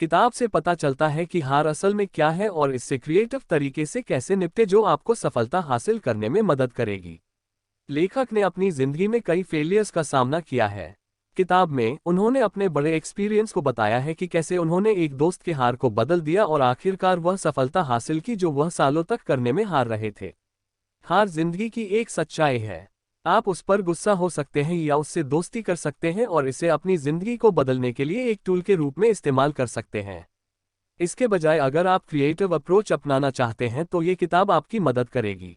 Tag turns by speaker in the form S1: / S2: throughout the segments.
S1: किताब से पता चलता है कि हार असल में क्या है और इससे क्रिएटिव तरीके से कैसे निपटे जो आपको सफलता हासिल करने में मदद करेगी। लेखक ने अपनी जिंदगी में कई फेलियर्स का सामना किया है। किताब में उन्होंने अपने बड़े एक्सपीरियंस को बताया है कि कैसे उन्होंने एक दोस्त के हार को बदल दिया और आखिरकार वह सफलता हासिल की जो वह सालों तक करने में हार रहे थे। हार जिंदगी की एक सच्चाई है। आप उस पर गुस्सा हो सकते हैं या उससे दोस्ती कर सकते हैं और इसे अपनी जिंदगी को बदलने के लिए एक टूल के रूप में इस्तेमाल कर सकते हैं। इसके बजाय अगर आप क्रिएटिव अप्रोच अपनाना चाहते हैं तो ये किताब आपकी मदद करेगी।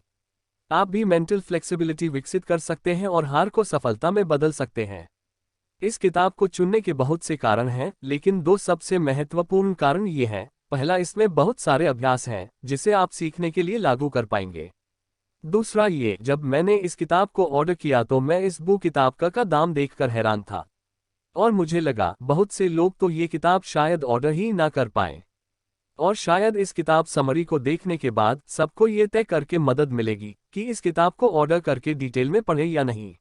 S1: आप भी मेंटल फ्लेक्सिबिलिटी विकसित कर सकते हैं और हार को सफलता में बदल सकते हैं। इस किताब को चुनने के बहुत से कारण हैं, लेकिन दो सबसे महत्वपूर्ण कारण ये हैं। पहला, इसमें बहुत सारे अभ्यास हैं जिसे आप सीखने के लिए लागू कर पाएंगे। दूसरा ये, जब मैंने इस किताब को ऑर्डर किया तो मैं इस बुक किताब का दाम देखकर हैरान था और मुझे लगा बहुत से लोग तो ये किताब शायद ऑर्डर ही ना कर पाएं। और शायद इस किताब समरी को देखने के बाद सबको ये तय करके मदद मिलेगी कि इस किताब को ऑर्डर करके डिटेल में पढ़ें या नहीं।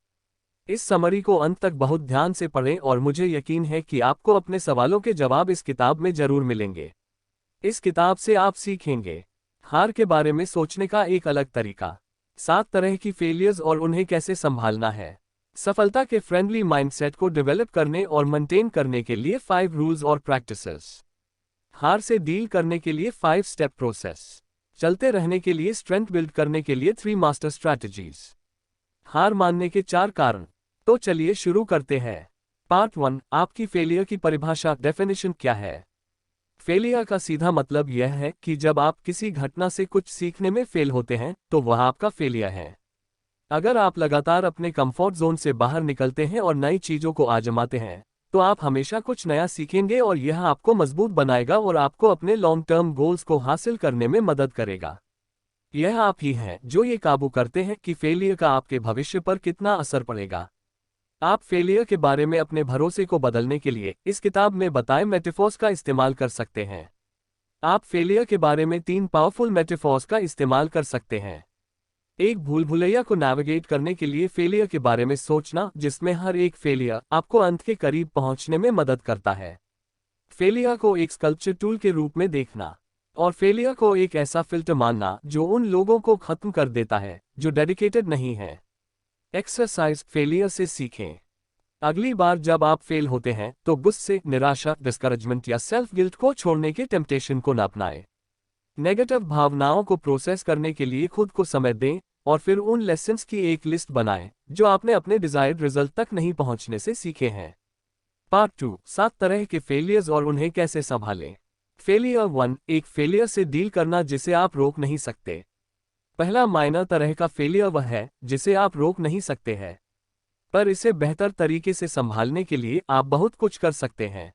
S1: इस समरी को अंत तक बहुत ध्यान से पढ़ें और मुझे यकीन है कि आपको अपने सवालों के जवाब इस किताब में जरूर मिलेंगे। इस किताब से आप सीखेंगे हार के बारे में सोचने का एक अलग तरीका, 7 तरह की फेलियर्स और उन्हें कैसे संभालना है, सफलता के फ्रेंडली माइंडसेट को डेवलप करने और मेंटेन करने के लिए 5 रूल्स और प्रैक्टिसेस, हार से डील करने के लिए 5 स्टेप प्रोसेस, चलते रहने के लिए स्ट्रेंथ बिल्ड करने के लिए 3 मास्टर स्ट्रैटेजीज, हार मानने के 4 कारण। तो चलिए शुरू करते हैं। पार्ट 1, आपकी फेलियर की परिभाषा, डेफिनेशन क्या है। फेलियर का सीधा मतलब यह है कि जब आप किसी घटना से कुछ सीखने में फेल होते हैं तो वह आपका फेलियर है। अगर आप लगातार अपने कंफर्ट जोन से बाहर निकलते हैं और नई चीजों को आजमाते हैं तो आप हमेशा कुछ नया सीखेंगे और यह आपको मजबूत बनाएगा और आपको अपने लॉन्ग टर्म गोल्स को हासिल करने में मदद करेगा। यह आप ही हैं जो ये काबू करते हैं कि फेलियर का आपके भविष्य पर कितना असर पड़ेगा। आप फेलियर के बारे में अपने भरोसे को बदलने के लिए इस किताब में बताए मेटाफोर्स का इस्तेमाल कर सकते हैं। आप फेलियर के बारे में 3 पावरफुल मेटाफोर्स का इस्तेमाल कर सकते हैं। एक, भूल भुलैया को नेविगेट करने के लिए फेलियर के बारे में सोचना, जिसमें हर एक फेलियर आपको अंत के करीब पहुंचने में मदद करता है। फेलियर को एक स्कल्पचर टूल के रूप में देखना और फेलियर को एक ऐसा फिल्टर मानना जो उन लोगों को खत्म कर देता है जो डेडिकेटेड नहीं है। एक्सरसाइज, फेलियर से सीखें। अगली बार जब आप फेल होते हैं तो गुस्से, निराशा, डिस्करेजमेंट या सेल्फ गिल्ट को छोड़ने के टेम्पटेशन को न अपनाएं। नेगेटिव भावनाओं को प्रोसेस करने के लिए खुद को समय दें और फिर उन लेसन्स की एक लिस्ट बनाएं जो आपने अपने डिजायर्ड रिजल्ट तक नहीं पहुंचने से सीखे हैं। पार्ट 2, 7 तरह के फेलियर्स और उन्हें कैसे संभालें। फेलियर 1, एक फेलियर से डील करना जिसे आप रोक नहीं सकते। पहला माइनर तरह का फेलियर वह है जिसे आप रोक नहीं सकते हैं, पर इसे बेहतर तरीके से संभालने के लिए आप बहुत कुछ कर सकते हैं।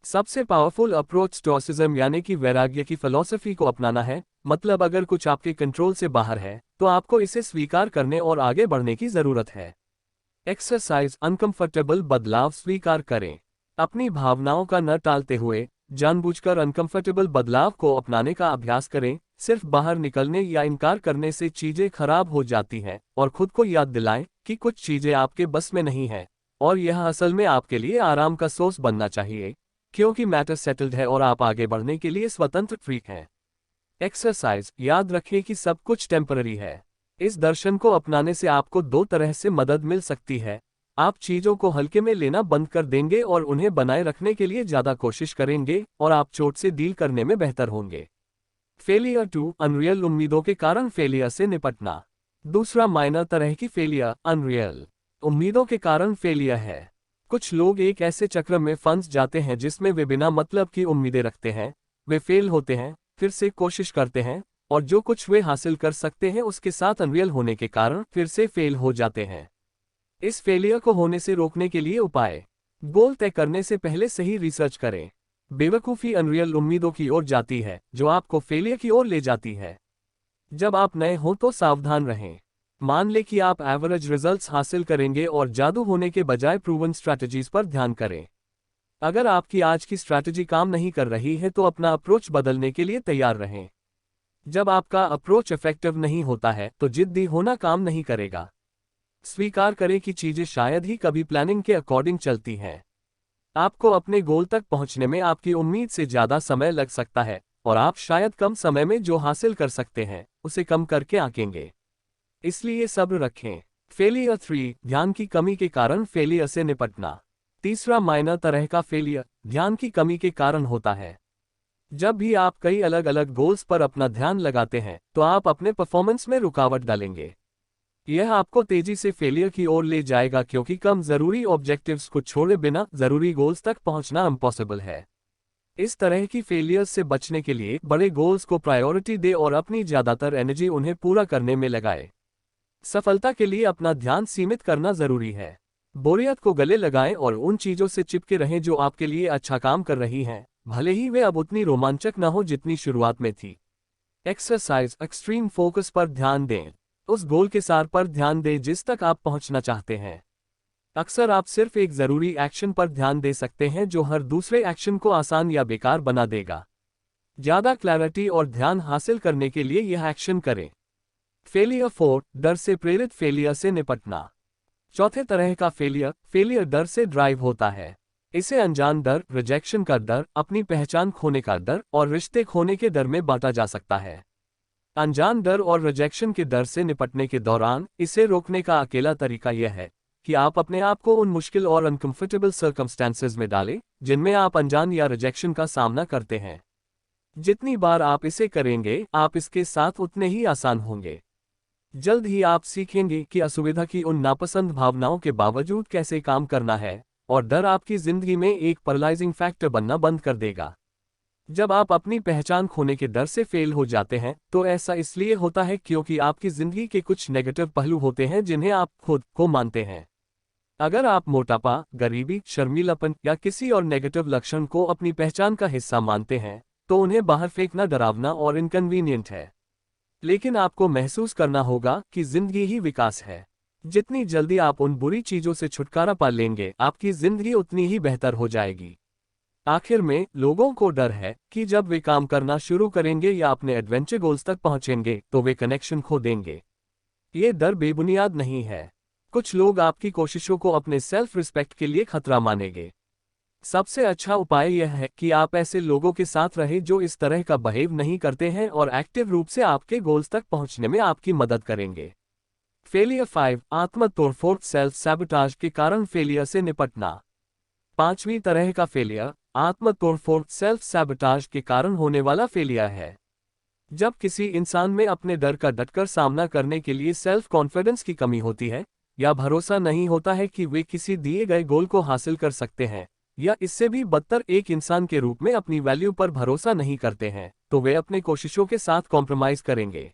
S1: सबसे पावरफुल अप्रोच स्टोइसिज्म यानी कि वैराग्य की फिलॉसफी को अपनाना है। मतलब अगर कुछ आपके कंट्रोल से बाहर है तो आपको इसे स्वीकार करने और आगे बढ़ने की जरूरत है। एक्सरसाइज, अनकंफर्टेबल बदलाव स्वीकार करें। अपनी भावनाओं का न टालते हुए जानबूझकर अनकंफर्टेबल बदलाव को अपनाने का अभ्यास करें। सिर्फ बाहर निकलने या इनकार करने से चीजें खराब हो जाती हैं और खुद को याद दिलाएं कि कुछ चीजें आपके बस में नहीं हैं और यह असल में आपके लिए आराम का सोर्स बनना चाहिए, क्योंकि मैटर सेटल्ड है और आप आगे बढ़ने के लिए स्वतंत्र फ्रीक हैं। एक्सरसाइज, याद रखें कि सब कुछ टेम्पररी है। इस दर्शन को अपनाने से आपको 2 तरह से मदद मिल सकती है। आप चीजों को हल्के में लेना बंद कर देंगे और उन्हें बनाए रखने के लिए ज्यादा कोशिश करेंगे और आप चोट से डील करने में बेहतर होंगे। फेलियर 2, अनरियल उम्मीदों के कारण फेलियर से निपटना। दूसरा माइनर तरह की फेलियर, अनरियल उम्मीदों के कारण फेलियर है। कुछ लोग एक ऐसे चक्र में फंस जाते हैं जिसमें वे बिना मतलब की उम्मीदें रखते हैं। वे फेल होते हैं, फिर से कोशिश करते हैं और जो कुछ वे हासिल कर सकते हैं उसके साथ अनरियल होने के कारण फिर से फेल हो जाते हैं। इस फेलियर को होने से रोकने के लिए उपाय, गोल तय करने से पहले सही रिसर्च करें। बेवकूफ़ी अनरियल उम्मीदों की ओर जाती है जो आपको फेलियर की ओर ले जाती है। जब आप नए हो तो सावधान रहें। मान लें कि आप एवरेज रिजल्ट्स हासिल करेंगे और जादू होने के बजाय प्रूवन स्ट्रैटेजीज पर ध्यान करें। अगर आपकी आज की स्ट्रैटेजी काम नहीं कर रही है तो अपना अप्रोच बदलने के लिए तैयार रहें। जब आपका अप्रोच इफेक्टिव नहीं होता है तो जिद्दी होना काम नहीं करेगा। स्वीकार करें कि चीजें शायद ही कभी प्लानिंग के अकॉर्डिंग चलती हैं। आपको अपने गोल तक पहुंचने में आपकी उम्मीद से ज़्यादा समय लग सकता है, और आप शायद कम समय में जो हासिल कर सकते हैं उसे कम करके आंकेंगे। इसलिए सब्र रखें। फेलियर 3, ध्यान की कमी के कारण फेलियर से निपटना। तीसरा माइनर तरह का फेलियर ध्यान की कमी के कारण होता है। जब भी आप कई अलग अलग गोल्स पर अपना ध्यान लगाते हैं तो आप अपने परफॉर्मेंस में रुकावट डालेंगे। यह आपको तेजी से फेलियर की ओर ले जाएगा, क्योंकि कम जरूरी ऑब्जेक्टिव्स को छोड़े बिना जरूरी गोल्स तक पहुंचना इम्पॉसिबल है। इस तरह की फेलियर्स से बचने के लिए बड़े गोल्स को प्रायोरिटी दे और अपनी ज्यादातर एनर्जी उन्हें पूरा करने में लगाए। सफलता के लिए अपना ध्यान सीमित करना जरूरी है। बोरियत को गले लगाएं और उन चीजों से चिपके रहें जो आपके लिए अच्छा काम कर रही हैं, भले ही वे अब उतनी रोमांचक न हो जितनी शुरुआत में थी। एक्सरसाइज एक्सट्रीम फोकस पर ध्यान दें। उस गोल के सार पर ध्यान दें जिस तक आप पहुंचना चाहते हैं। अक्सर आप सिर्फ एक जरूरी एक्शन पर ध्यान दे सकते हैं जो हर दूसरे एक्शन को आसान या बेकार बना देगा। ज्यादा क्लैरिटी और ध्यान हासिल करने के लिए यह एक्शन करें। फेलियर 4, डर से प्रेरित फेलियर से निपटना। चौथे तरह का फेलियर डर से ड्राइव होता है। इसे अनजान डर, रिजेक्शन का डर, अपनी पहचान खोने का डर और रिश्ते खोने के डर में बांटा जा सकता है। अनजान डर और रिजेक्शन के डर से निपटने के दौरान इसे रोकने का अकेला तरीका यह है कि आप अपने आप को उन मुश्किल और अनकंफर्टेबल सर्कमस्टेंसेस में डालें जिनमें आप अनजान या रिजेक्शन का सामना करते हैं। जितनी बार आप इसे करेंगे, आप इसके साथ उतने ही आसान होंगे। जल्द ही आप सीखेंगे कि असुविधा की उन नापसंद भावनाओं के बावजूद कैसे काम करना है, और डर आपकी जिंदगी में एक पैरालाइजिंग फैक्टर बनना बंद कर देगा। जब आप अपनी पहचान खोने के डर से फेल हो जाते हैं तो ऐसा इसलिए होता है क्योंकि आपकी जिंदगी के कुछ नेगेटिव पहलू होते हैं जिन्हें आप खुद को मानते हैं। अगर आप मोटापा, गरीबी, शर्मीलापन या किसी और नेगेटिव लक्षण को अपनी पहचान का हिस्सा मानते हैं तो उन्हें बाहर फेंकना डरावना और इनकन्वीनियंट है। लेकिन आपको महसूस करना होगा कि जिंदगी ही विकास है। जितनी जल्दी आप उन बुरी चीजों से छुटकारा पा लेंगे, आपकी जिंदगी उतनी ही बेहतर हो जाएगी। आखिर में, लोगों को डर है कि जब वे काम करना शुरू करेंगे या अपने एडवेंचर गोल्स तक पहुंचेंगे तो वे कनेक्शन खो देंगे। ये डर बेबुनियाद नहीं है। कुछ लोग आपकी कोशिशों को अपने सेल्फ रिस्पेक्ट के लिए खतरा मानेंगे। सबसे अच्छा उपाय यह है कि आप ऐसे लोगों के साथ रहें जो इस तरह का बिहेव नहीं करते हैं और एक्टिव रूप से आपके गोल्स तक पहुंचने में आपकी मदद करेंगे। फेलियर 5, आत्मतोड़फोड़ सेल्फ सैबोटाज के कारण फेलियर से निपटना। पांचवी तरह का फेलियर आत्मतोड़फोड़ सेल्फ सैबोटाज के कारण होने वाला फेलियर है। जब किसी इंसान में अपने डर का डटकर सामना करने के लिए सेल्फ कॉन्फिडेंस की कमी होती है, या भरोसा नहीं होता है कि वे किसी दिए गए गोल को हासिल कर सकते हैं, या इससे भी बदतर एक इंसान के रूप में अपनी वैल्यू पर भरोसा नहीं करते हैं, तो वे अपने कोशिशों के साथ कॉम्प्रोमाइज करेंगे।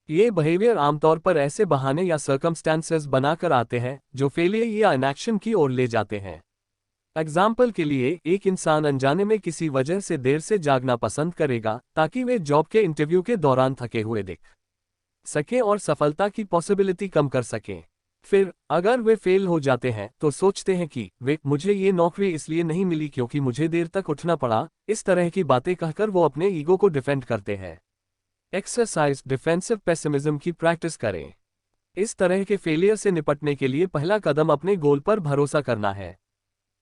S1: ये बिहेवियर आमतौर पर ऐसे बहाने या सर्कमस्टेंसेस बनाकर आते हैं जो फेलियर या इनएक्शन की ओर ले जाते हैं। एग्जाम्पल के लिए, एक इंसान अनजाने में किसी वजह से देर से जागना पसंद करेगा ताकि वे जॉब के इंटरव्यू के दौरान थके हुए दिख सकें और सफलता की पॉसिबिलिटी कम कर सकें। फिर अगर वे फेल हो जाते हैं तो सोचते हैं कि मुझे ये नौकरी इसलिए नहीं मिली क्योंकि मुझे देर तक उठना पड़ा। इस तरह की बातें कहकर वो अपने ईगो को डिफेंड करते हैं। एक्सरसाइज डिफेंसिव पेसिमिज्म की प्रैक्टिस करें। इस तरह के फेलियर से निपटने के लिए पहला कदम अपने गोल पर भरोसा करना है।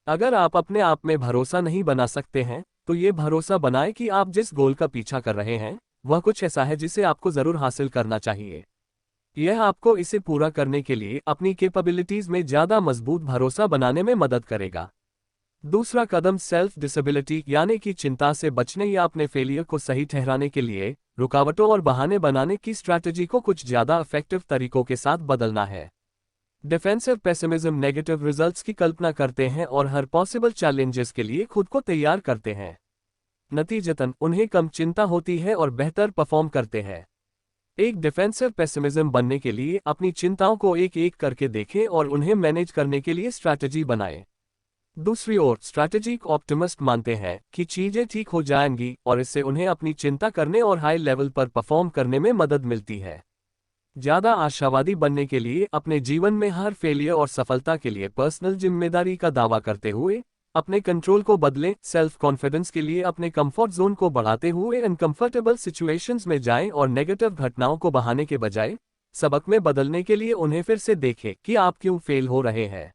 S1: अगर आप अपने आप में भरोसा नहीं बना सकते हैं तो ये भरोसा बनाएं कि आप जिस गोल का पीछा कर रहे हैं वह कुछ ऐसा है जिसे आपको जरूर हासिल करना चाहिए। यह आपको इसे पूरा करने के लिए अपनी कैपेबिलिटीज में ज्यादा मजबूत भरोसा बनाने में मदद करेगा। दूसरा कदम सेल्फ डिसेबिलिटी यानी कि चिंता से बचने या अपने फेलियर को सही ठहराने के लिए रुकावटों और बहाने बनाने की स्ट्रैटेजी को कुछ ज्यादा इफेक्टिव तरीकों के साथ बदलना है। डिफेंसिव पेसिमिज्म नेगेटिव रिजल्ट्स की कल्पना करते हैं और हर पॉसिबल चैलेंजेस के लिए खुद को तैयार करते हैं। नतीजतन उन्हें कम चिंता होती है और बेहतर परफॉर्म करते हैं। एक डिफेंसिव पेसिमिज्म बनने के लिए अपनी चिंताओं को एक एक करके देखें और उन्हें मैनेज करने के लिए स्ट्रैटेजी बनाएं। दूसरी ओर स्ट्रैटेजिक ऑप्टिमिस्ट मानते हैं कि चीजें ठीक हो जाएंगी और इससे उन्हें अपनी चिंता करने और हाई लेवल पर परफॉर्म करने में मदद मिलती है। ज्यादा आशावादी बनने के लिए अपने जीवन में हर फेलियर और सफलता के लिए पर्सनल जिम्मेदारी का दावा करते हुए अपने कंट्रोल को बदलें। सेल्फ कॉन्फिडेंस के लिए अपने कंफर्ट जोन को बढ़ाते हुए अनकंफर्टेबल सिचुएशंस में जाएं और नेगेटिव घटनाओं को बहाने के बजाय सबक में बदलने के लिए उन्हें फिर से देखें कि आप क्यों फेल हो रहे हैं।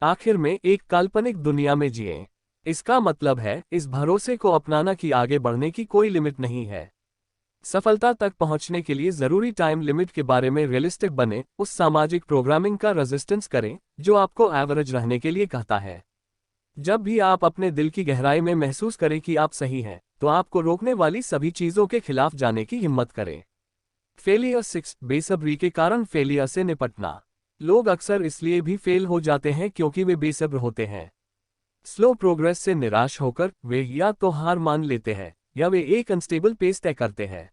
S1: आखिर में एक काल्पनिक दुनिया में जिएं। इसका मतलब है इस भरोसे को अपनाना कि आगे बढ़ने की कोई लिमिट नहीं है। सफलता तक पहुंचने के लिए जरूरी टाइम लिमिट के बारे में रियलिस्टिक बने, उस सामाजिक प्रोग्रामिंग का रेजिस्टेंस करें जो आपको एवरेज रहने के लिए कहता है। जब भी आप अपने दिल की गहराई में महसूस करें कि आप सही हैं, तो आपको रोकने वाली सभी चीजों के खिलाफ जाने की हिम्मत करें। फेलियर 6, बेसब्री के कारण फेलियर से निपटना। लोग अक्सर इसलिए भी फेल हो जाते हैं क्योंकि वे बेसब्र होते हैं। स्लो प्रोग्रेस से निराश होकर वे या तो हार मान लेते हैं या वे एक अनस्टेबल पेस तय करते हैं।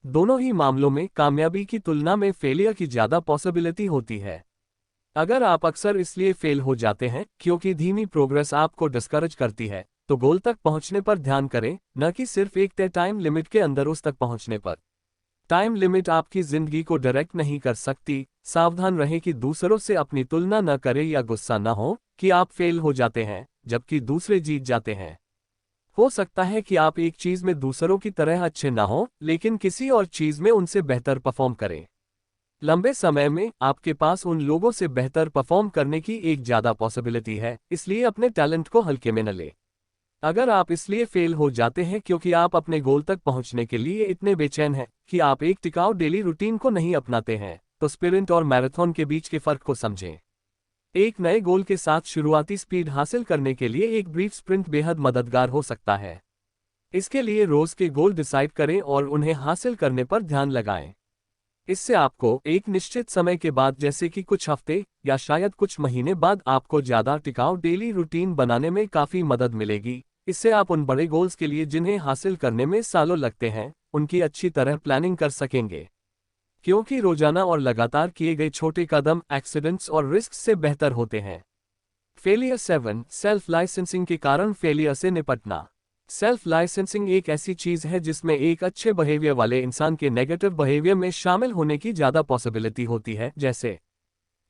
S1: दोनों ही मामलों में कामयाबी की तुलना में फेलियर की ज्यादा पॉसिबिलिटी होती है। अगर आप अक्सर इसलिए फेल हो जाते हैं क्योंकि धीमी प्रोग्रेस आपको डिस्करेज करती है, तो गोल तक पहुंचने पर ध्यान करें, न कि सिर्फ एक तय टाइम लिमिट के अंदर उस तक पहुंचने पर। टाइम लिमिट आपकी जिंदगी को डायरेक्ट नहीं कर सकती। सावधान रहें कि दूसरों से अपनी तुलना न करें या गुस्सा न हो कि आप फेल हो जाते हैं जबकि दूसरे जीत जाते हैं। हो सकता है कि आप एक चीज में दूसरों की तरह अच्छे ना हो, लेकिन किसी और चीज में उनसे बेहतर परफॉर्म करें। लंबे समय में आपके पास उन लोगों से बेहतर परफॉर्म करने की एक ज्यादा पॉसिबिलिटी है, इसलिए अपने टैलेंट को हल्के में न लें। अगर आप इसलिए फेल हो जाते हैं क्योंकि आप अपने गोल तक पहुंचने के लिए इतने बेचैन हैं कि आप एक टिकाऊ डेली रूटीन को नहीं अपनाते हैं, तो स्प्रिंट और मैराथन के बीच के फर्क को समझें। एक नए गोल के साथ शुरुआती स्पीड हासिल करने के लिए एक ब्रीफ स्प्रिंट बेहद मददगार हो सकता है। इसके लिए रोज के गोल डिसाइड करें और उन्हें हासिल करने पर ध्यान लगाएं। इससे आपको एक निश्चित समय के बाद, जैसे कि कुछ हफ्ते या शायद कुछ महीने बाद, आपको ज्यादा टिकाऊ डेली रूटीन बनाने में काफी मदद मिलेगी। इससे आप उन बड़े गोल्स के लिए जिन्हें हासिल करने में सालों लगते हैं, उनकी अच्छी तरह प्लानिंग कर सकेंगे। क्योंकि रोजाना और लगातार किए गए छोटे कदम एक्सीडेंट्स और रिस्क से बेहतर होते हैं। फेलियर 7, सेल्फ लाइसेंसिंग के कारण फेलियर से निपटना। सेल्फ लाइसेंसिंग एक ऐसी चीज है जिसमें एक अच्छे बिहेवियर वाले इंसान के नेगेटिव बिहेवियर में शामिल होने की ज्यादा पॉसिबिलिटी होती है, जैसे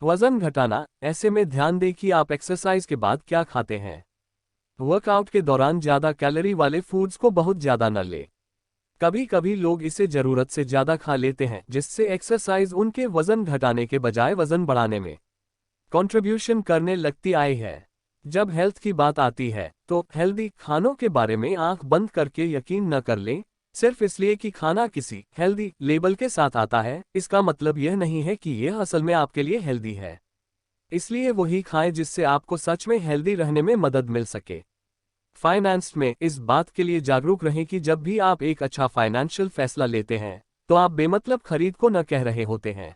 S1: वजन घटाना। ऐसे में ध्यान दें कि आप एक्सरसाइज के बाद क्या खाते हैं। वर्कआउट के दौरान ज्यादा कैलोरी वाले फूड्स को बहुत ज्यादा न लें। कभी कभी लोग इसे जरूरत से ज्यादा खा लेते हैं, जिससे एक्सरसाइज उनके वजन घटाने के बजाय वजन बढ़ाने में कंट्रीब्यूशन करने लगती आई है। जब हेल्थ की बात आती है तो हेल्दी खानों के बारे में आंख बंद करके यकीन न कर लें। सिर्फ इसलिए कि खाना किसी हेल्दी लेबल के साथ आता है, इसका मतलब यह नहीं है कि यह असल में आपके लिए हेल्दी है। इसलिए वही खाएं जिससे आपको सच में हेल्दी रहने में मदद मिल सके। फाइनेंस में इस बात के लिए जागरूक रहें कि जब भी आप एक अच्छा फाइनेंशियल फैसला लेते हैं, तो आप बेमतलब खरीद को न कह रहे होते हैं।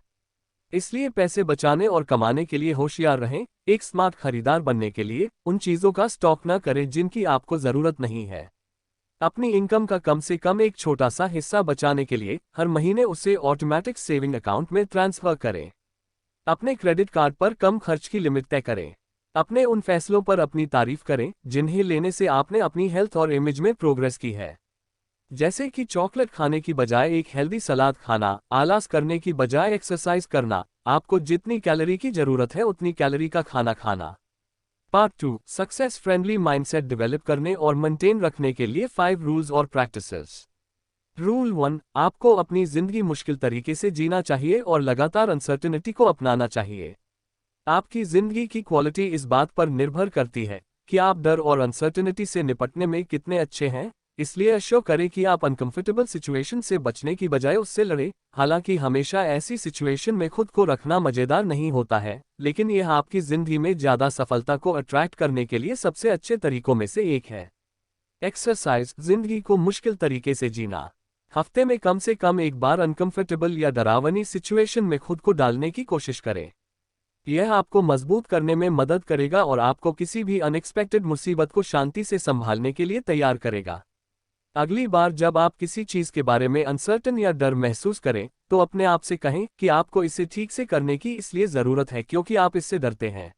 S1: इसलिए पैसे बचाने और कमाने के लिए होशियार रहें। एक स्मार्ट खरीदार बनने के लिए उन चीजों का स्टॉक न करें जिनकी आपको जरूरत नहीं है। अपनी इनकम का कम से कम एक छोटा सा हिस्सा बचाने के लिए हर महीने उसे ऑटोमेटिक सेविंग अकाउंट में ट्रांसफर करें। अपने क्रेडिट कार्ड पर कम खर्च की लिमिट तय करें। अपने उन फैसलों पर अपनी तारीफ करें जिन्हें लेने से आपने अपनी हेल्थ और इमेज में प्रोग्रेस की है, जैसे कि चॉकलेट खाने की बजाय एक हेल्दी सलाद खाना, आलस करने की बजाय एक्सरसाइज करना, आपको जितनी कैलोरी की जरूरत है उतनी कैलोरी का खाना खाना। Part 2, success friendly mindset develop करने और मेंटेन रखने के लिए 5 रूल्स और प्रैक्टिसेस। रूल 1, आपको अपनी जिंदगी मुश्किल तरीके से जीना चाहिए और लगातार अनसर्टेनिटी को अपनाना चाहिए। आपकी जिंदगी की क्वालिटी इस बात पर निर्भर करती है कि आप डर और अनसर्टेनिटी से निपटने में कितने अच्छे हैं। इसलिए अश्योर करें कि आप अनकंफर्टेबल सिचुएशन से बचने की बजाय उससे लड़ें। हालांकि हमेशा ऐसी सिचुएशन में खुद को रखना मजेदार नहीं होता है, लेकिन यह आपकी जिंदगी में ज्यादा सफलता को अट्रैक्ट करने के लिए सबसे अच्छे तरीकों में से एक है। एक्सरसाइज, जिंदगी को मुश्किल तरीके से जीना। हफ्ते में कम से कम एक बार अनकंफर्टेबल या डरावनी सिचुएशन में खुद को डालने की कोशिश करें। यह आपको मजबूत करने में मदद करेगा और आपको किसी भी अनएक्सपेक्टेड मुसीबत को शांति से संभालने के लिए तैयार करेगा। अगली बार जब आप किसी चीज के बारे में अनसर्टन या डर महसूस करें, तो अपने आप से कहें कि आपको इसे ठीक से करने की इसलिए जरूरत है क्योंकि आप इससे डरते हैं।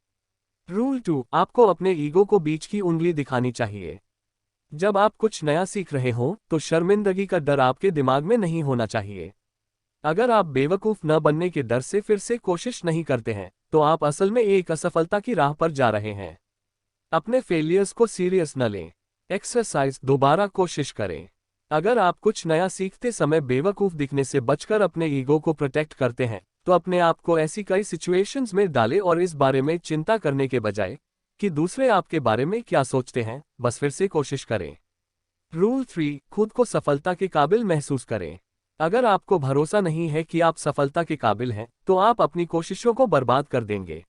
S1: रूल 2, आपको अपने ईगो को बीच की उंगली दिखानी चाहिए। जब आप कुछ नया सीख रहे हो तो शर्मिंदगी का डर आपके दिमाग में नहीं होना चाहिए। अगर आप बेवकूफ न बनने के डर से फिर से कोशिश नहीं करते हैं, तो आप असल में एक असफलता की राह पर जा रहे हैं। अपने फेलियर्स को सीरियस न लें। एक्सरसाइज, दोबारा कोशिश करें। अगर आप कुछ नया सीखते समय बेवकूफ दिखने से बचकर अपने ईगो को प्रोटेक्ट करते हैं, तो अपने आप को ऐसी कई सिचुएशंस में डालें और इस बारे में चिंता करने के बजाय कि दूसरे आपके बारे में क्या सोचते हैं, बस फिर से कोशिश करें। रूल 3, खुद को सफलता के काबिल महसूस करें। अगर आपको भरोसा नहीं है कि आप सफलता के काबिल हैं, तो आप अपनी कोशिशों को बर्बाद कर देंगे।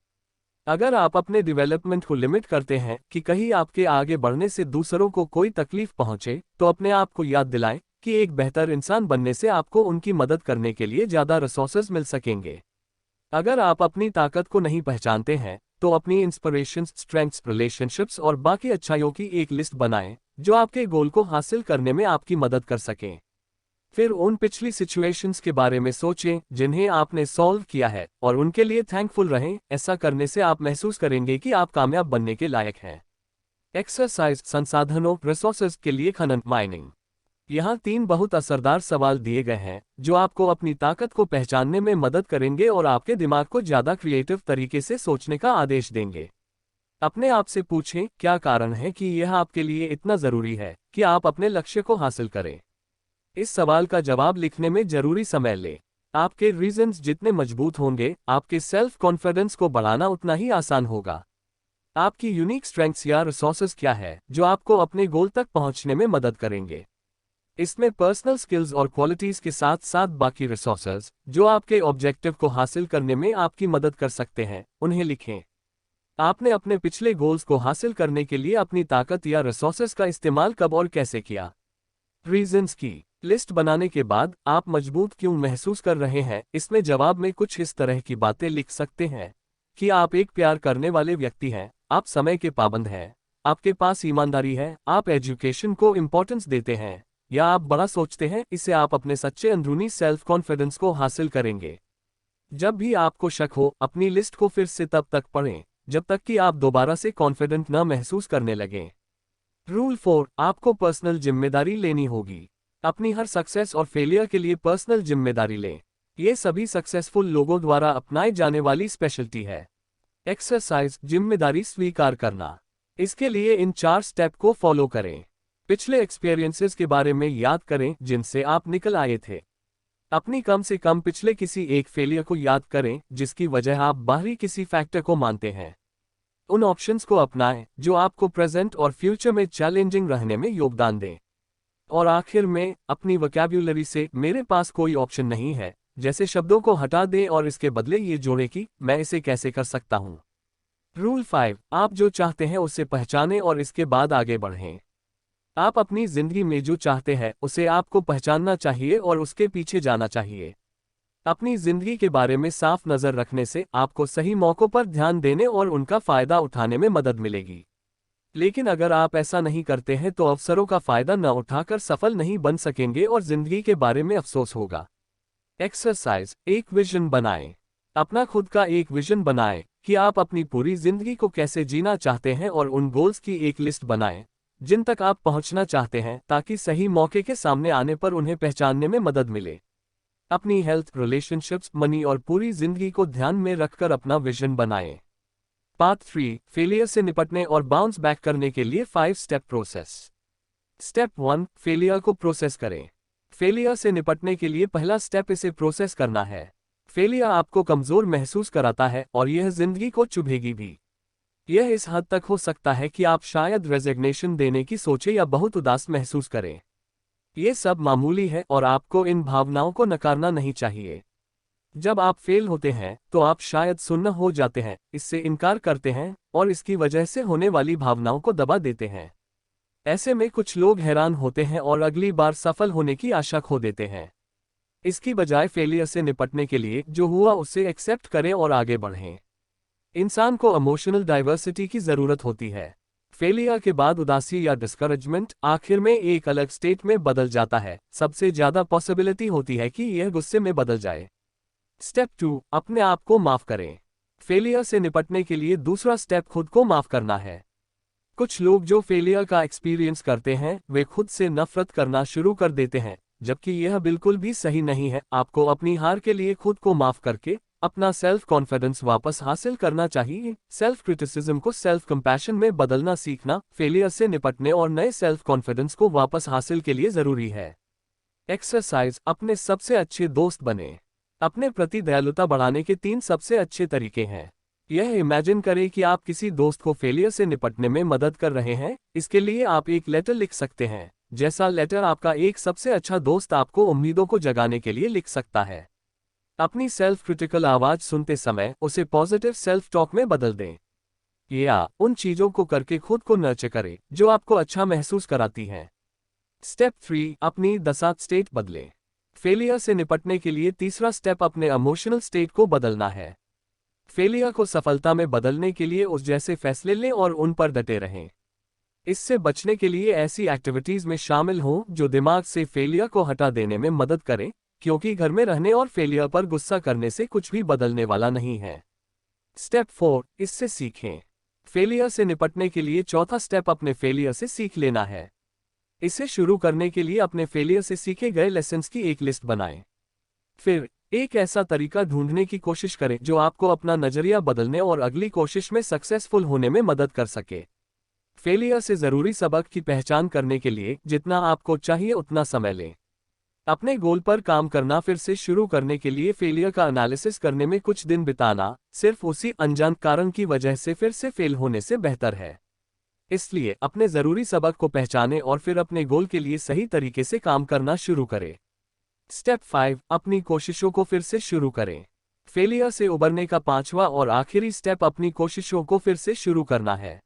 S1: अगर आप अपने डेवलपमेंट को लिमिट करते हैं कि कहीं आपके आगे बढ़ने से दूसरों को कोई तकलीफ पहुंचे, तो अपने आप को याद दिलाएं कि एक बेहतर इंसान बनने से आपको उनकी मदद करने के लिए ज़्यादा रिसोर्सेज मिल सकेंगे। अगर आप अपनी ताकत को नहीं पहचानते हैं, तो अपनी इंस्पिरेशंस, स्ट्रेंथ्स, रिलेशनशिप्स और बाकी अच्छाइयों की एक लिस्ट बनाएं जो आपके गोल को हासिल करने में आपकी मदद कर सकें। फिर उन पिछली सिचुएशंस के बारे में सोचें जिन्हें आपने सॉल्व किया है और उनके लिए थैंकफुल रहें। ऐसा करने से आप महसूस करेंगे कि आप कामयाब बनने के लायक हैं। एक्सरसाइज, संसाधनों, रिसोर्सेज के लिए खनन, माइनिंग। यहाँ 3 बहुत असरदार सवाल दिए गए हैं जो आपको अपनी ताकत को पहचानने में मदद करेंगे और आपके दिमाग को ज़्यादा क्रिएटिव तरीके से सोचने का आदेश देंगे। अपने आप से पूछें, क्या कारण है कि यह आपके लिए इतना ज़रूरी है कि आप अपने लक्ष्य को हासिल करें। इस सवाल का जवाब लिखने में जरूरी समय लें। आपके रीजंस जितने मजबूत होंगे, आपके सेल्फ कॉन्फिडेंस को बढ़ाना उतना ही आसान होगा। आपकी यूनिक स्ट्रेंथ्स या रिसोर्सेज क्या है जो आपको अपने गोल तक पहुंचने में मदद करेंगे। इसमें पर्सनल स्किल्स और क्वालिटीज के साथ साथ बाकी रिसोर्सेज जो आपके ऑब्जेक्टिव को हासिल करने में आपकी मदद कर सकते हैं, उन्हें लिखें। आपने अपने पिछले गोल्स को हासिल करने के लिए अपनी ताकत या रिसोर्सेज का इस्तेमाल कब और कैसे किया। रीजंस की लिस्ट बनाने के बाद आप मजबूत क्यों महसूस कर रहे हैं, इसमें जवाब में कुछ इस तरह की बातें लिख सकते हैं कि आप एक प्यार करने वाले व्यक्ति हैं, आप समय के पाबंद हैं, आपके पास ईमानदारी है, आप एजुकेशन को इम्पोर्टेंस देते हैं, या आप बड़ा सोचते हैं। इससे आप अपने सच्चे अंदरूनी सेल्फ कॉन्फिडेंस को हासिल करेंगे। जब भी आपको शक हो, अपनी लिस्ट को फिर से तब तक पढ़ें जब तक कि आप दोबारा से कॉन्फिडेंट न महसूस करने लगें। रूल 4, आपको पर्सनल जिम्मेदारी लेनी होगी। अपनी हर सक्सेस और फेलियर के लिए पर्सनल जिम्मेदारी लें। ये सभी सक्सेसफुल लोगों द्वारा अपनाई जाने वाली स्पेशलिटी है। एक्सरसाइज, जिम्मेदारी स्वीकार करना। इसके लिए इन 4 स्टेप को फॉलो करें। पिछले एक्सपीरियंसेस के बारे में याद करें जिनसे आप निकल आए थे। अपनी कम से कम पिछले किसी एक फेलियर को याद करें जिसकी वजह आप बाहरी किसी फैक्टर को मानते हैं। उन ऑप्शंस को अपनाएं जो आपको प्रेजेंट और फ्यूचर में चैलेंजिंग रहने में योगदान दें। और आखिर में, अपनी वोकैब्युलरी से मेरे पास कोई ऑप्शन नहीं है जैसे शब्दों को हटा दें और इसके बदले ये जोड़ें कि मैं इसे कैसे कर सकता हूँ। रूल 5, आप जो चाहते हैं उसे पहचानें और इसके बाद आगे बढ़ें। आप अपनी जिंदगी में जो चाहते हैं उसे आपको पहचानना चाहिए और उसके पीछे जाना चाहिए। अपनी जिंदगी के बारे में साफ नजर रखने से आपको सही मौकों पर ध्यान देने और उनका फायदा उठाने में मदद मिलेगी। लेकिन अगर आप ऐसा नहीं करते हैं तो अवसरों का फायदा न उठाकर सफल नहीं बन सकेंगे और जिंदगी के बारे में अफसोस होगा। एक्सरसाइज, एक विजन बनाएं। अपना खुद का एक विजन बनाएं कि आप अपनी पूरी जिंदगी को कैसे जीना चाहते हैं और उन गोल्स की एक लिस्ट बनाएं जिन तक आप पहुंचना चाहते हैं, ताकि सही मौके के सामने आने पर उन्हें पहचानने में मदद मिले। अपनी हेल्थ, रिलेशनशिप्स, मनी और पूरी जिंदगी को ध्यान में रखकर अपना विजन बनाएं। पार्ट 3, फेलियर से निपटने और बाउंस बैक करने के लिए 5 स्टेप प्रोसेस। स्टेप 1, फेलियर को प्रोसेस करें। फेलियर से निपटने के लिए पहला स्टेप इसे प्रोसेस करना है। फेलियर आपको कमजोर महसूस कराता है और यह जिंदगी को चुभेगी भी। यह इस हद तक हो सकता है कि आप शायद रेजिग्नेशन देने की सोचें या बहुत उदास महसूस करें। ये सब मामूली है और आपको इन भावनाओं को नकारना नहीं चाहिए। जब आप फेल होते हैं तो आप शायद सुन्न हो जाते हैं, इससे इनकार करते हैं और इसकी वजह से होने वाली भावनाओं को दबा देते हैं। ऐसे में कुछ लोग हैरान होते हैं और अगली बार सफल होने की आशा खो देते हैं। इसकी बजाय फेलियर से निपटने के लिए जो हुआ उसे एक्सेप्ट करें और आगे बढ़ें। इंसान को इमोशनल डाइवर्सिटी की जरूरत होती है। फेलियर के बाद उदासी या डिस्करेजमेंट आखिर में एक अलग स्टेट में बदल जाता है। सबसे ज्यादा पॉसिबिलिटी होती है कि यह गुस्से में बदल जाए। स्टेप 2, अपने आप को माफ करें। फेलियर से निपटने के लिए दूसरा स्टेप खुद को माफ करना है। कुछ लोग जो फेलियर का एक्सपीरियंस करते हैं वे खुद से नफरत करना शुरू कर देते हैं, जबकि यह बिल्कुल भी सही नहीं है। आपको अपनी हार के लिए खुद को माफ करके अपना सेल्फ कॉन्फिडेंस वापस हासिल करना चाहिए। सेल्फ क्रिटिसिज्म को सेल्फ कंपैशन में बदलना सीखना फेलियर से निपटने और नए सेल्फ कॉन्फिडेंस को वापस हासिल के लिए जरूरी है। एक्सरसाइज, अपने सबसे अच्छे दोस्त बने। अपने प्रति दयालुता बढ़ाने के 3 सबसे अच्छे तरीके हैं। यह इमेजिन करें कि आप किसी दोस्त को फेलियर से निपटने में मदद कर रहे हैं। इसके लिए आप एक लेटर लिख सकते हैं, जैसा लेटर आपका एक सबसे अच्छा दोस्त आपको उम्मीदों को जगाने के लिए लिख सकता है। अपनी सेल्फ क्रिटिकल आवाज सुनते समय उसे पॉजिटिव सेल्फ टॉक में बदल दें, या उन चीजों को करके खुद को नर्चर करें जो आपको अच्छा महसूस कराती हैं। स्टेप 3, अपनी दशा स्टेट बदलें। फेलियर से निपटने के लिए तीसरा स्टेप अपने इमोशनल स्टेट को बदलना है। फेलियर को सफलता में बदलने के लिए उस जैसे फैसले लें और उन पर डटे रहें। इससे बचने के लिए ऐसी एक्टिविटीज में शामिल हों जो दिमाग से फेलियर को हटा देने में मदद करें, क्योंकि घर में रहने और फेलियर पर गुस्सा करने से कुछ भी बदलने वाला नहीं है। स्टेप 4, इससे सीखें। फेलियर से निपटने के लिए चौथा स्टेप अपने फेलियर से सीख लेना है। इसे शुरू करने के लिए अपने फेलियर से सीखे गए लेसन्स की एक लिस्ट बनाएं। फिर एक ऐसा तरीका ढूंढने की कोशिश करें जो आपको अपना नजरिया बदलने और अगली कोशिश में सक्सेसफुल होने में मदद कर सके। फेलियर से जरूरी सबक की पहचान करने के लिए जितना आपको चाहिए उतना समय लें। अपने गोल पर काम करना फिर से शुरू करने के लिए फेलियर का एनालिसिस करने में कुछ दिन बिताना सिर्फ उसी अनजान कारण की वजह से फिर से फेल होने से बेहतर है। इसलिए अपने जरूरी सबक को पहचानें और फिर अपने गोल के लिए सही तरीके से काम करना शुरू करें। स्टेप 5, अपनी कोशिशों को फिर से शुरू करें। फेलियर से उबरने का पांचवा और आखिरी स्टेप अपनी कोशिशों को फिर से शुरू करना है।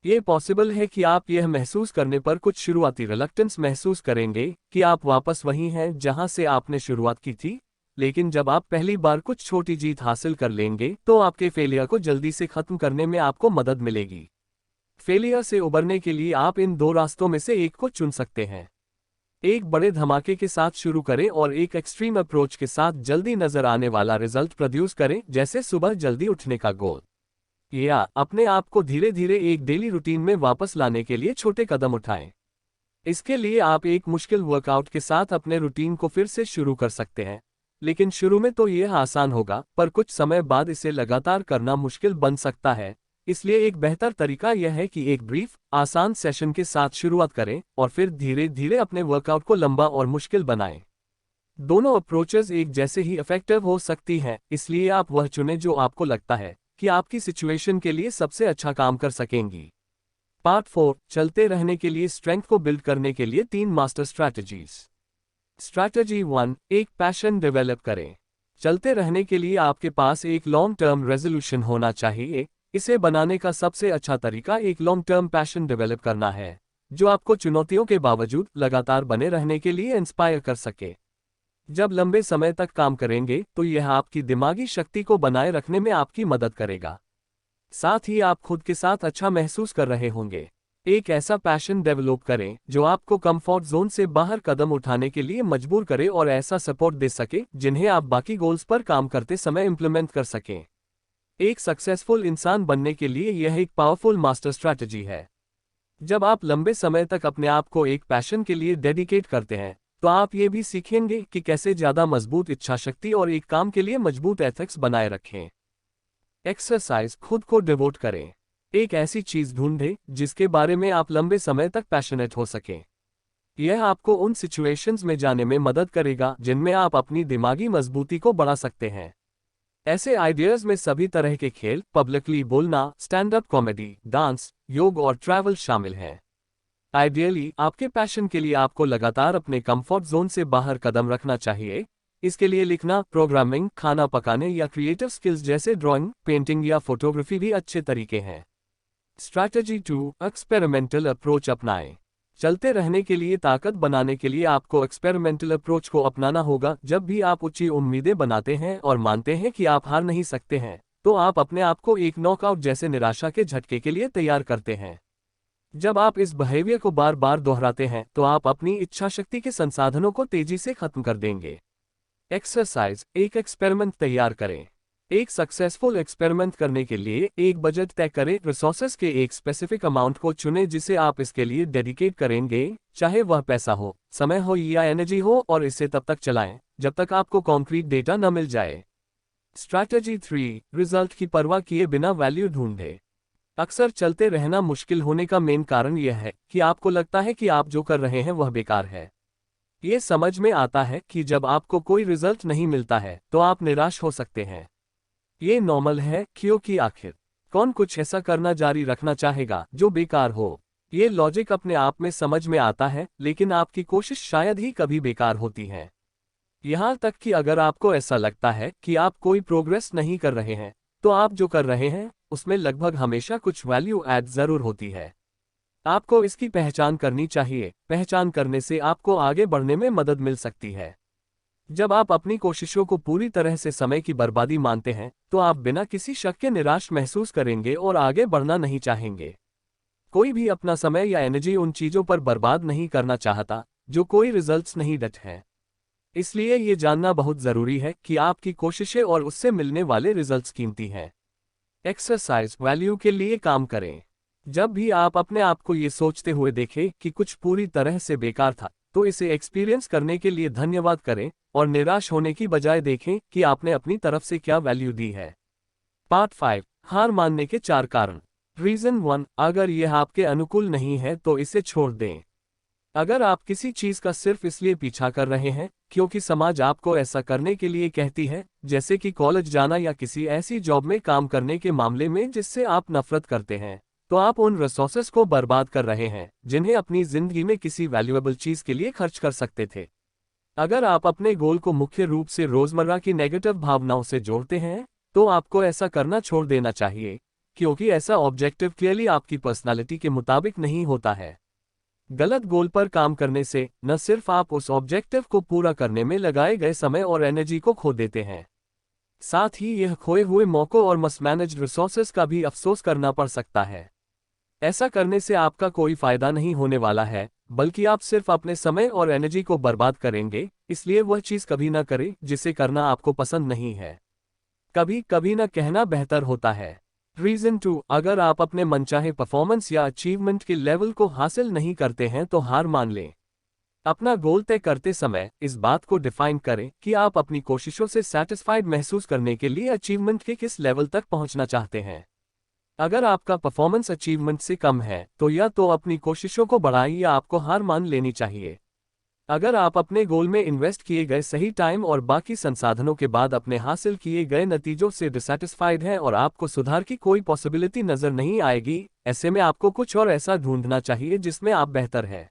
S1: ये पॉसिबल है कि आप यह महसूस करने पर कुछ शुरुआती रिलक्टेंस महसूस करेंगे कि आप वापस वहीं हैं जहां से आपने शुरुआत की थी, लेकिन जब आप पहली बार कुछ छोटी जीत हासिल कर लेंगे तो आपके फेलियर को जल्दी से खत्म करने में आपको मदद मिलेगी। फेलियर से उबरने के लिए आप इन 2 रास्तों में से एक को चुन सकते हैं। एक बड़े धमाके के साथ शुरू करें और एक एक्सट्रीम अप्रोच के साथ जल्दी नजर आने वाला रिजल्ट प्रोड्यूस करें, जैसे सुबह जल्दी उठने का गोल। या अपने आप को धीरे धीरे एक डेली रूटीन में वापस लाने के लिए छोटे कदम उठाएं। इसके लिए आप एक मुश्किल वर्कआउट के साथ अपने रूटीन को फिर से शुरू कर सकते हैं, लेकिन शुरू में तो यह आसान होगा, पर कुछ समय बाद इसे लगातार करना मुश्किल बन सकता है। इसलिए एक बेहतर तरीका यह है कि एक ब्रीफ, आसान सेशन के साथ शुरुआत करें और फिर धीरे धीरे अपने वर्कआउट को लंबा और मुश्किल बनाएं। दोनों अप्रोचेस एक जैसे ही इफेक्टिव हो सकती हैं, इसलिए आप वह चुनें जो आपको लगता है कि आपकी सिचुएशन के लिए सबसे अच्छा काम कर सकेंगी। पार्ट 4, चलते रहने के लिए स्ट्रेंथ को बिल्ड करने के लिए 3 मास्टर स्ट्रैटेजीज। स्ट्रैटेजी 1, एक पैशन डेवलप करें। चलते रहने के लिए आपके पास एक लॉन्ग टर्म रेजोल्यूशन होना चाहिए। इसे बनाने का सबसे अच्छा तरीका एक लॉन्ग टर्म पैशन डेवलप करना है, जो आपको चुनौतियों के बावजूद लगातार बने रहने के लिए इंस्पायर कर सके। जब लंबे समय तक काम करेंगे तो यह आपकी दिमागी शक्ति को बनाए रखने में आपकी मदद करेगा। साथ ही आप खुद के साथ अच्छा महसूस कर रहे होंगे। एक ऐसा पैशन डेवलप करें जो आपको कंफर्ट जोन से बाहर कदम उठाने के लिए मजबूर करे और ऐसा सपोर्ट दे सके जिन्हें आप बाकी गोल्स पर काम करते समय इंप्लीमेंट कर सकें। एक सक्सेसफुल इंसान बनने के लिए यह एक पावरफुल मास्टर स्ट्रैटेजी है। जब आप लंबे समय तक अपने आप को एक पैशन के लिए डेडिकेट करते हैं तो आप ये भी सीखेंगे कि कैसे ज्यादा मजबूत इच्छाशक्ति और एक काम के लिए मजबूत एथिक्स बनाए रखें। एक्सरसाइज, खुद को डिवोट करें। एक ऐसी चीज ढूंढें जिसके बारे में आप लंबे समय तक पैशनेट हो सकें। यह आपको उन सिचुएशंस में जाने में मदद करेगा जिनमें आप अपनी दिमागी मजबूती को बढ़ा सकते हैं। ऐसे आइडियाज में सभी तरह के खेल, पब्लिकली बोलना, स्टैंड अप कॉमेडी, डांस, योग और ट्रैवल शामिल हैं। आइडियली आपके पैशन के लिए आपको लगातार अपने कंफर्ट जोन से बाहर कदम रखना चाहिए। इसके लिए लिखना, प्रोग्रामिंग, खाना पकाने या क्रिएटिव स्किल्स जैसे ड्राइंग, पेंटिंग या फोटोग्राफी भी अच्छे तरीके हैं। स्ट्रैटेजी 2, एक्सपेरिमेंटल अप्रोच अपनाएं। चलते रहने के लिए ताकत बनाने के लिए आपको एक्सपेरिमेंटल अप्रोच को अपनाना होगा। जब भी आप ऊंची उम्मीदें बनाते हैं और मानते हैं कि आप हार नहीं सकते हैं, तो आप अपने आप को एक नॉकआउट जैसे निराशा के झटके के लिए तैयार करते हैं। जब आप इस बिहेवियर को बार बार दोहराते हैं तो आप अपनी इच्छाशक्ति के संसाधनों को तेजी से खत्म कर देंगे। एक्सरसाइज, एक एक्सपेरिमेंट तैयार करें। एक सक्सेसफुल एक्सपेरिमेंट करने के लिए एक बजट तय करें। रिसोर्सेज के एक स्पेसिफिक अमाउंट को चुनें जिसे आप इसके लिए डेडिकेट करेंगे, चाहे वह पैसा हो, समय हो या एनर्जी हो, और इसे तब तक चलाएं जब तक आपको कॉन्क्रीट डेटा न मिल जाए। स्ट्रैटेजी 3, रिजल्ट की परवाह किए बिना वैल्यू ढूंढें। अक्सर चलते रहना मुश्किल होने का मेन कारण यह है कि आपको लगता है कि आप जो कर रहे हैं वह बेकार है। ये समझ में आता है कि जब आपको कोई रिजल्ट नहीं मिलता है तो आप निराश हो सकते हैं। ये नॉर्मल है, क्योंकि आखिर कौन कुछ ऐसा करना जारी रखना चाहेगा जो बेकार हो। ये लॉजिक अपने आप में समझ में आता है, लेकिन आपकी कोशिश शायद ही कभी बेकार होती है। यहाँ तक कि अगर आपको ऐसा लगता है कि आप कोई प्रोग्रेस नहीं कर रहे हैं, तो आप जो कर रहे हैं उसमें लगभग हमेशा कुछ वैल्यू ऐड जरूर होती है। आपको इसकी पहचान करनी चाहिए। पहचान करने से आपको आगे बढ़ने में मदद मिल सकती है। जब आप अपनी कोशिशों को पूरी तरह से समय की बर्बादी मानते हैं, तो आप बिना किसी शक के निराश महसूस करेंगे और आगे बढ़ना नहीं चाहेंगे। कोई भी अपना समय या एनर्जी उन चीजों पर बर्बाद नहीं करना चाहता जो कोई रिजल्ट्स नहीं देते हैं। इसलिए ये जानना बहुत जरूरी है कि आपकी कोशिशें और उससे मिलने वाले रिजल्ट्स कीमती हैं। एक्सरसाइज वैल्यू के लिए काम करें। जब भी आप अपने आप को ये सोचते हुए देखें कि कुछ पूरी तरह से बेकार था, तो इसे एक्सपीरियंस करने के लिए धन्यवाद करें और निराश होने की बजाय देखें कि आपने अपनी तरफ से क्या वैल्यू दी है। पार्ट 5, हार मानने के 4 कारण। रीजन 1, अगर यह आपके अनुकूल नहीं है तो इसे छोड़ दें। अगर आप किसी चीज का सिर्फ इसलिए पीछा कर रहे हैं क्योंकि समाज आपको ऐसा करने के लिए कहती है, जैसे कि कॉलेज जाना या किसी ऐसी जॉब में काम करने के मामले में जिससे आप नफरत करते हैं, तो आप उन रिसोर्सेस को बर्बाद कर रहे हैं जिन्हें अपनी जिंदगी में किसी वैल्यूएबल चीज के लिए खर्च कर सकते थे। अगर आप अपने गोल को मुख्य रूप से रोजमर्रा की नेगेटिव भावनाओं से जोड़ते हैं, तो आपको ऐसा करना छोड़ देना चाहिए, क्योंकि ऐसा ऑब्जेक्टिव क्लियरली आपकी पर्सनालिटी के मुताबिक नहीं होता है। गलत गोल पर काम करने से न सिर्फ आप उस ऑब्जेक्टिव को पूरा करने में लगाए गए समय और एनर्जी को खो देते हैं, साथ ही यह खोए हुए मौकों और मिसमैनेज्ड रिसोर्सेज का भी अफसोस करना पड़ सकता है। ऐसा करने से आपका कोई फायदा नहीं होने वाला है, बल्कि आप सिर्फ अपने समय और एनर्जी को बर्बाद करेंगे। इसलिए वह चीज कभी न करें जिसे करना आपको पसंद नहीं है। कभी कभी न कहना बेहतर होता है। रीजन 2, अगर आप अपने मनचाहे परफॉर्मेंस या अचीवमेंट के लेवल को हासिल नहीं करते हैं तो हार मान लें। अपना गोल तय करते समय इस बात को डिफाइन करें कि आप अपनी कोशिशों से सैटिस्फाइड महसूस करने के लिए अचीवमेंट के किस लेवल तक पहुंचना चाहते हैं। अगर आपका परफॉर्मेंस अचीवमेंट से कम है तो या तो अपनी कोशिशों को बढ़ाएं या आपको हार मान लेनी चाहिए। अगर आप अपने गोल में इन्वेस्ट किए गए सही टाइम और बाकी संसाधनों के बाद अपने हासिल किए गए नतीजों से डिसैटिस्फाइड हैं और आपको सुधार की कोई पॉसिबिलिटी नजर नहीं आएगी, ऐसे में आपको कुछ और ऐसा ढूंढना चाहिए जिसमें आप बेहतर हैं।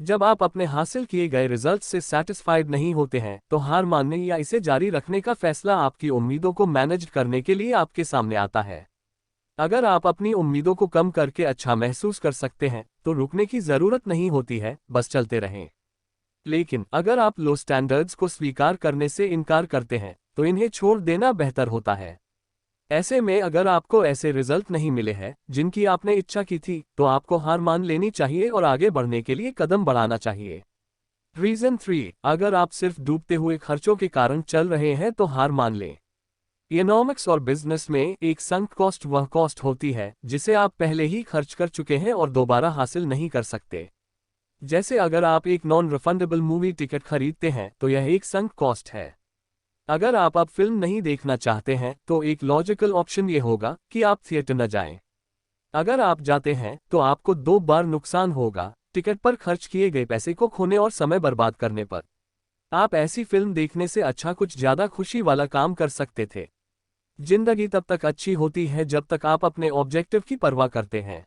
S1: जब आप अपने हासिल किए गए रिजल्ट से सैटिस्फाइड नहीं होते हैं, तो हार मानने या इसे जारी रखने का फैसला आपकी उम्मीदों को मैनेज करने के लिए आपके सामने आता है। अगर आप अपनी उम्मीदों को कम करके अच्छा महसूस कर सकते हैं, तो रुकने की जरूरत नहीं होती है, बस चलते रहें। लेकिन अगर आप लो स्टैंडर्ड्स को स्वीकार करने से इनकार करते हैं, तो इन्हें छोड़ देना बेहतर होता है। ऐसे में अगर आपको ऐसे रिजल्ट नहीं मिले हैं जिनकी आपने इच्छा की थी, तो आपको हार मान लेनी चाहिए और आगे बढ़ने के लिए कदम बढ़ाना चाहिए। रीजन 3, अगर आप सिर्फ डूबते हुए खर्चों के कारण चल रहे हैं तो हार मान लें। इकोनॉमिक्स और बिजनेस में एक संक कॉस्ट वह कॉस्ट होती है जिसे आप पहले ही खर्च कर चुके हैं और दोबारा हासिल नहीं कर सकते। जैसे अगर आप एक नॉन रिफंडेबल मूवी टिकट खरीदते हैं तो यह एक संक कॉस्ट है। अगर आप अब फिल्म नहीं देखना चाहते हैं तो एक लॉजिकल ऑप्शन ये होगा कि आप थिएटर न जाएं। अगर आप जाते हैं तो आपको 2 बार नुकसान होगा, टिकट पर खर्च किए गए पैसे को खोने और समय बर्बाद करने पर। आप ऐसी फिल्म देखने से अच्छा कुछ ज्यादा खुशी वाला काम कर सकते थे। जिंदगी तब तक अच्छी होती है जब तक आप अपने ऑब्जेक्टिव की परवाह करते हैं।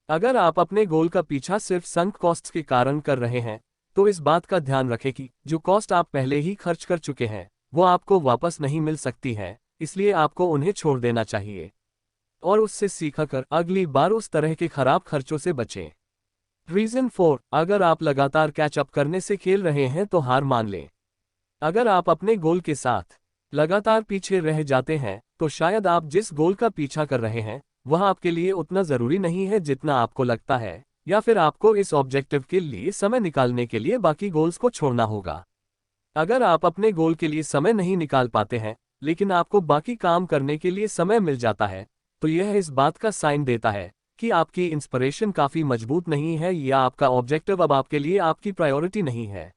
S1: अगर आप अपने गोल का पीछा सिर्फ संक कॉस्ट्स के कारण कर रहे हैं, तो इस बात का ध्यान रखें कि जो कॉस्ट आप पहले ही खर्च कर चुके हैं वो आपको वापस नहीं मिल सकती है, इसलिए आपको उन्हें छोड़ देना चाहिए और उससे सीखकर अगली बार उस तरह के खराब खर्चों से बचें। रीजन 4, अगर आप लगातार कैच अप करने से खेल रहे हैं तो हार मान लें। अगर आप अपने गोल के साथ लगातार पीछे रह जाते हैं, तो शायद आप जिस गोल का पीछा कर रहे हैं वह आपके लिए उतना जरूरी नहीं है जितना आपको लगता है, या फिर आपको इस ऑब्जेक्टिव के लिए समय निकालने के लिए बाकी गोल्स को छोड़ना होगा। अगर आप अपने गोल के लिए समय नहीं निकाल पाते हैं, लेकिन आपको बाकी काम करने के लिए समय मिल जाता है, तो यह इस बात का साइन देता है कि आपकी इंस्पिरेशन काफी मजबूत नहीं है या आपका ऑब्जेक्टिव अब आपके लिए आपकी प्रायोरिटी नहीं है।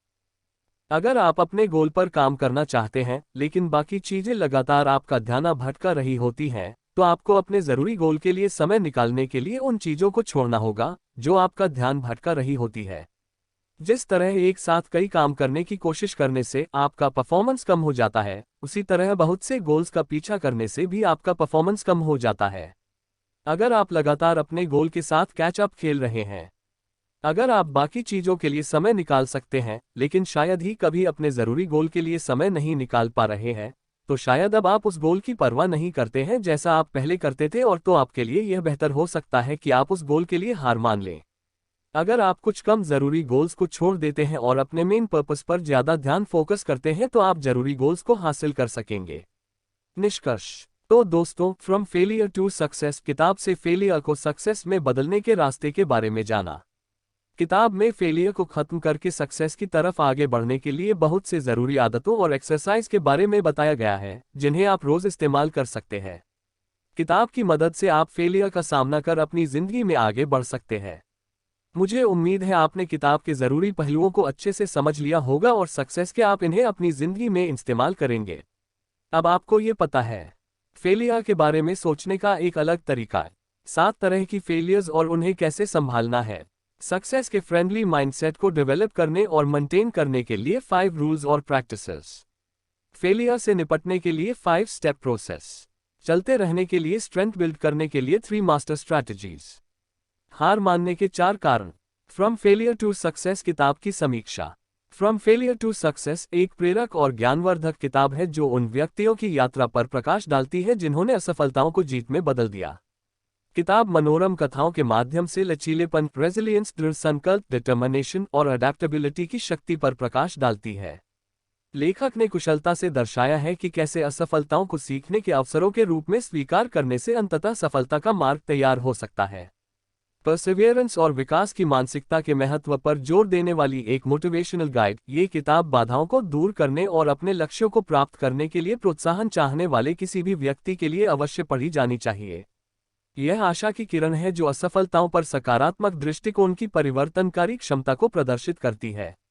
S1: अगर आप अपने गोल पर काम करना चाहते हैं लेकिन बाकी चीजें लगातार आपका ध्यान भटका रही होती हैं, तो आपको अपने जरूरी गोल के लिए समय निकालने के लिए उन चीजों को छोड़ना होगा जो आपका ध्यान भटका रही होती है। जिस तरह एक साथ कई काम करने की कोशिश करने से आपका परफॉर्मेंस कम हो जाता है, उसी तरह बहुत से गोल्स का पीछा करने से भी आपका परफॉर्मेंस कम हो जाता है। अगर आप लगातार अपने गोल के साथ कैच अप खेल रहे हैं, अगर आप बाकी चीजों के लिए समय निकाल सकते हैं लेकिन शायद ही कभी अपने जरूरी गोल के लिए समय नहीं निकाल पा रहे हैं, तो शायद अब आप उस गोल की परवाह नहीं करते हैं जैसा आप पहले करते थे, और तो आपके लिए यह बेहतर हो सकता है कि आप उस गोल के लिए हार मान लें। अगर आप कुछ कम जरूरी गोल्स को छोड़ देते हैं और अपने मेन पर्पस पर ज्यादा ध्यान फोकस करते हैं तो आप जरूरी गोल्स को हासिल कर सकेंगे। निष्कर्ष। तो दोस्तों, फ्रॉम फेलियर टू सक्सेस किताब से फेलियर को सक्सेस में बदलने के रास्ते के बारे में जाना। किताब में फेलियर को खत्म करके सक्सेस की तरफ आगे बढ़ने के लिए बहुत से जरूरी आदतों और एक्सरसाइज के बारे में बताया गया है जिन्हें आप रोज इस्तेमाल कर सकते हैं। किताब की मदद से आप फेलियर का सामना कर अपनी जिंदगी में आगे बढ़ सकते हैं। मुझे उम्मीद है आपने किताब के जरूरी पहलुओं को अच्छे से समझ लिया होगा और सक्सेस के आप इन्हें अपनी जिंदगी में इस्तेमाल करेंगे। अब आपको ये पता है फेलियर के बारे में सोचने का एक अलग तरीका, 7 तरह की फेलियर्स और उन्हें कैसे संभालना है, सक्सेस के फ्रेंडली माइंडसेट को डेवलप करने और मेंटेन करने के लिए 5 रूल्स और प्रैक्टिसेस, फेलियर से निपटने के लिए 5 स्टेप प्रोसेस, चलते रहने के लिए स्ट्रेंथ बिल्ड करने के लिए 3 मास्टर स्ट्रैटेजीज, हार मानने के 4 कारण। फ्रॉम फेलियर टू सक्सेस किताब की समीक्षा। फ्रॉम फेलियर टू सक्सेस एक प्रेरक और ज्ञानवर्धक किताब है जो उन व्यक्तियों की यात्रा पर प्रकाश डालती है जिन्होंने असफलताओं को जीत में बदल दिया। किताब मनोरम कथाओं के माध्यम से लचीलेपन, रेजिलियंस, दृढ़ संकल्प, डिटर्मिनेशन और अडेप्टेबिलिटी की शक्ति पर प्रकाश डालती है। लेखक ने कुशलता से दर्शाया है कि कैसे असफलताओं को सीखने के अवसरों के रूप में स्वीकार करने से अंततः सफलता का मार्ग तैयार हो सकता है। परसिवियरेंस और विकास की मानसिकता के महत्व पर जोर देने वाली एक मोटिवेशनल गाइड, ये किताब बाधाओं को दूर करने और अपने लक्ष्यों को प्राप्त करने के लिए प्रोत्साहन चाहने वाले किसी भी व्यक्ति के लिए अवश्य पढ़ी जानी चाहिए। यह आशा की किरण है जो असफलताओं पर सकारात्मक दृष्टिकोण की परिवर्तनकारी क्षमता को प्रदर्शित करती है।